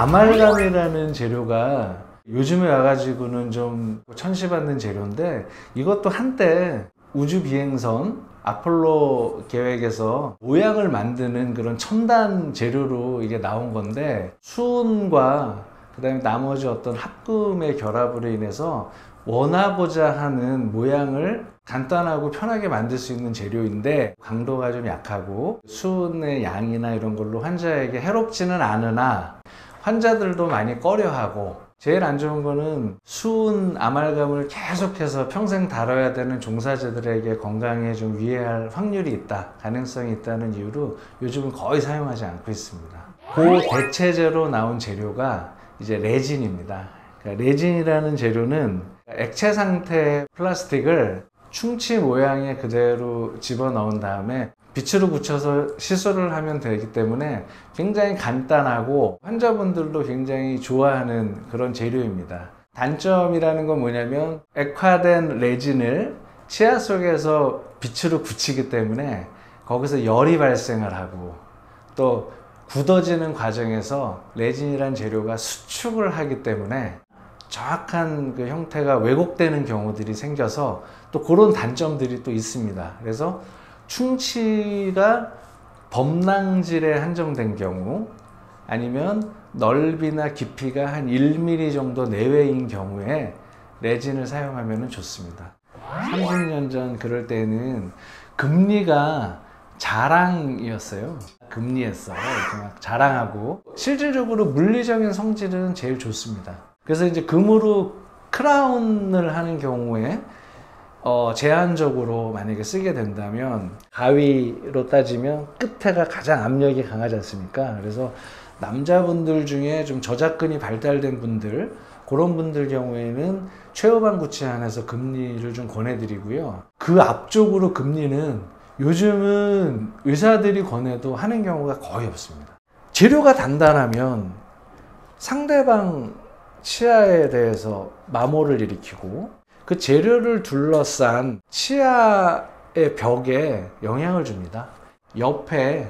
아말감이라는 재료가 요즘에 와가지고는 좀 천시받는 재료인데, 이것도 한때 우주 비행선 아폴로 계획에서 모양을 만드는 그런 첨단 재료로 이게 나온 건데, 수은과 그 다음에 나머지 어떤 합금의 결합으로 인해서 원하고자 하는 모양을 간단하고 편하게 만들 수 있는 재료인데, 강도가 좀 약하고 수은의 양이나 이런 걸로 환자에게 해롭지는 않으나 환자들도 많이 꺼려하고, 제일 안 좋은 거는 수은 아말감을 계속해서 평생 다뤄야 되는 종사자들에게 건강에 좀 위해할 확률이 있다, 가능성이 있다는 이유로 요즘은 거의 사용하지 않고 있습니다. 그 대체제로 나온 재료가 이제 레진입니다. 그러니까 레진이라는 재료는 액체 상태의 플라스틱을 충치 모양에 그대로 집어넣은 다음에 빛으로 붙여서 시술을 하면 되기 때문에 굉장히 간단하고 환자분들도 굉장히 좋아하는 그런 재료입니다. 단점이라는 건 뭐냐면, 액화된 레진을 치아 속에서 빛으로 붙이기 때문에 거기서 열이 발생을 하고, 또 굳어지는 과정에서 레진이란 재료가 수축을 하기 때문에 정확한 그 형태가 왜곡되는 경우들이 생겨서 또 그런 단점들이 또 있습니다. 그래서 충치가 범랑질에 한정된 경우, 아니면 넓이나 깊이가 한 1mm 정도 내외인 경우에 레진을 사용하면 좋습니다. 30년 전 그럴 때는 금리가 자랑이었어요. 금리했어. 이렇게 막 자랑하고, 실질적으로 물리적인 성질은 제일 좋습니다. 그래서 이제 금으로 크라운을 하는 경우에 제한적으로 만약에 쓰게 된다면, 가위로 따지면 끝에가 가장 압력이 강하지 않습니까? 그래서 남자분들 중에 좀 저작근이 발달된 분들, 그런 분들 경우에는 최후방 구치 안에서 금리를 좀 권해드리고요. 그 앞쪽으로 금리는 요즘은 의사들이 권해도 하는 경우가 거의 없습니다. 재료가 단단하면 상대방 치아에 대해서 마모를 일으키고, 그 재료를 둘러싼 치아의 벽에 영향을 줍니다. 옆에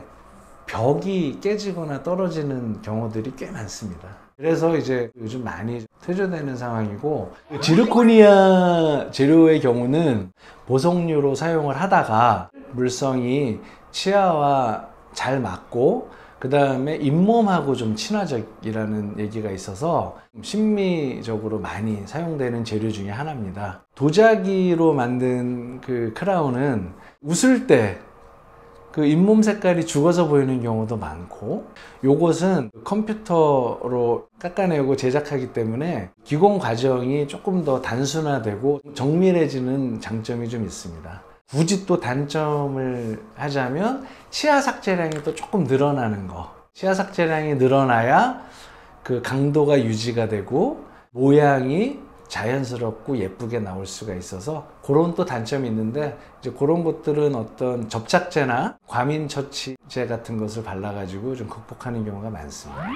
벽이 깨지거나 떨어지는 경우들이 꽤 많습니다. 그래서 이제 요즘 많이 퇴조되는 상황이고, 지르코니아 재료의 경우는 보석류로 사용을 하다가 물성이 치아와 잘 맞고, 그 다음에 잇몸하고 좀 친화적이라는 얘기가 있어서 심미적으로 많이 사용되는 재료 중에 하나입니다. 도자기로 만든 그 크라운은 웃을 때 그 잇몸 색깔이 죽어서 보이는 경우도 많고, 요것은 컴퓨터로 깎아내고 제작하기 때문에 기공 과정이 조금 더 단순화되고 정밀해지는 장점이 좀 있습니다. 굳이 또 단점을 하자면, 치아 삭제량이 또 조금 늘어나는 거. 치아 삭제량이 늘어나야 그 강도가 유지가 되고 모양이 자연스럽고 예쁘게 나올 수가 있어서, 그런 또 단점이 있는데, 이제 그런 것들은 어떤 접착제나 과민 처치제 같은 것을 발라가지고 좀 극복하는 경우가 많습니다.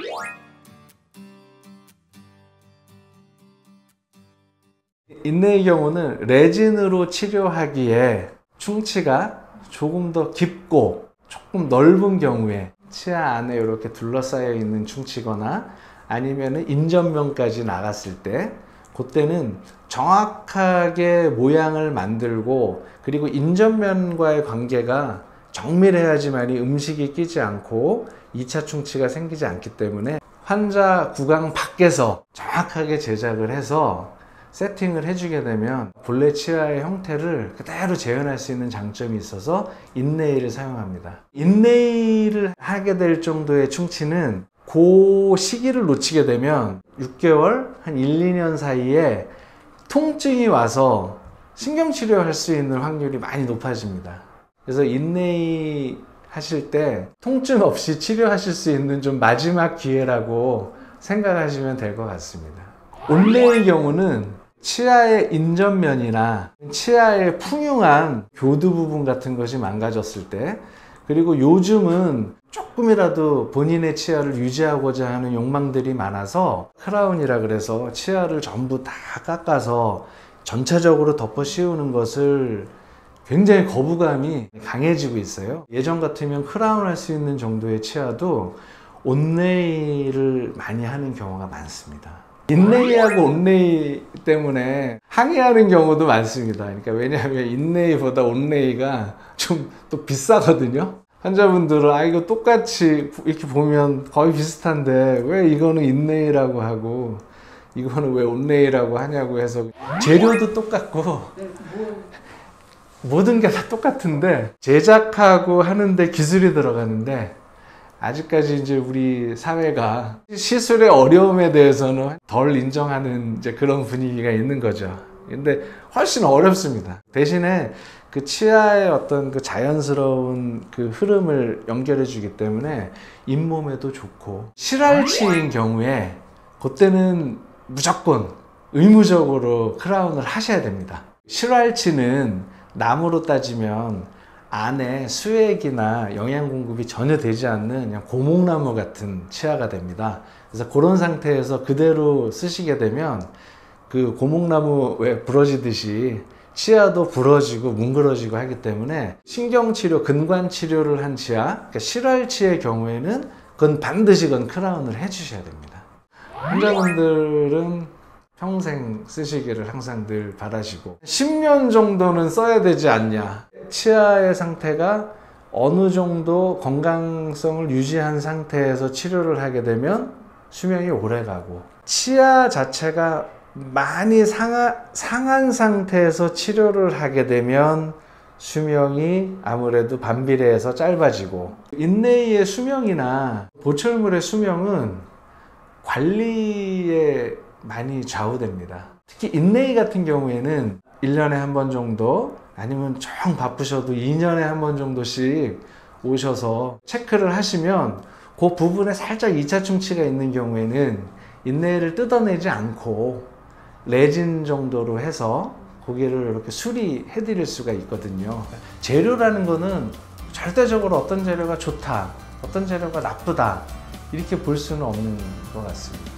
인내의 경우는 레진으로 치료하기에 충치가 조금 더 깊고 조금 넓은 경우에, 치아 안에 이렇게 둘러싸여 있는 충치거나 아니면은 인전면까지 나갔을 때, 그때는 정확하게 모양을 만들고, 그리고 인전면과의 관계가 정밀해야지만이 음식이 끼지 않고 2차 충치가 생기지 않기 때문에 환자 구강 밖에서 정확하게 제작을 해서 세팅을 해주게 되면 본래 치아의 형태를 그대로 재현할 수 있는 장점이 있어서 인네일을 사용합니다. 인네일을 하게 될 정도의 충치는 그 시기를 놓치게 되면 6개월, 한 1, 2년 사이에 통증이 와서 신경치료할 수 있는 확률이 많이 높아집니다. 그래서 인네일 하실 때 통증 없이 치료하실 수 있는 좀 마지막 기회라고 생각하시면 될 것 같습니다. 온레의 경우는 치아의 인전면이나 치아의 풍요한 교두 부분 같은 것이 망가졌을 때, 그리고 요즘은 조금이라도 본인의 치아를 유지하고자 하는 욕망들이 많아서 크라운이라 그래서 치아를 전부 다 깎아서 전체적으로 덮어 씌우는 것을 굉장히 거부감이 강해지고 있어요. 예전 같으면 크라운 할 수 있는 정도의 치아도 온레이를 많이 하는 경우가 많습니다. 인레이하고 온레이 때문에 항의하는 경우도 많습니다. 그러니까 왜냐하면 인레이보다 온레이가 좀 또 비싸거든요. 환자분들은 이거 똑같이 이렇게 보면 거의 비슷한데 왜 이거는 인레이라고 하고 이거는 왜 온레이라고 하냐고 해서, 재료도 똑같고 모든 게 다 똑같은데 제작하고 하는데 기술이 들어가는데, 아직까지 이제 우리 사회가 시술의 어려움에 대해서는 덜 인정하는 이제 그런 분위기가 있는 거죠. 근데 훨씬 어렵습니다. 대신에 그 치아의 어떤 그 자연스러운 그 흐름을 연결해 주기 때문에 잇몸에도 좋고, 실활치인 경우에 그때는 무조건 의무적으로 크라운을 하셔야 됩니다. 실활치는 나무로 따지면 안에 수액이나 영양 공급이 전혀 되지 않는 그냥 고목나무 같은 치아가 됩니다. 그래서 그런 상태에서 그대로 쓰시게 되면 그 고목나무 왜 부러지듯이 치아도 부러지고 뭉그러지고 하기 때문에, 신경치료, 근관치료를 한 치아, 그러니까 실활치의 경우에는 그건 반드시 크라운을 해주셔야 됩니다. 환자분들은 평생 쓰시기를 항상 늘 바라시고, 10년 정도는 써야 되지 않냐. 치아의 상태가 어느 정도 건강성을 유지한 상태에서 치료를 하게 되면 수명이 오래 가고, 치아 자체가 많이 상한 상태에서 치료를 하게 되면 수명이 아무래도 반비례해서 짧아지고, 인레이의 수명이나 보철물의 수명은 관리에 많이 좌우됩니다. 특히 인레이 같은 경우에는 1년에 한 번 정도, 아니면 정 바쁘셔도 2년에 한 번 정도씩 오셔서 체크를 하시면 그 부분에 살짝 2차 충치가 있는 경우에는 인레이를 뜯어내지 않고 레진 정도로 해서 고기를 이렇게 수리해 드릴 수가 있거든요. 재료라는 거는 절대적으로 어떤 재료가 좋다, 어떤 재료가 나쁘다, 이렇게 볼 수는 없는 것 같습니다.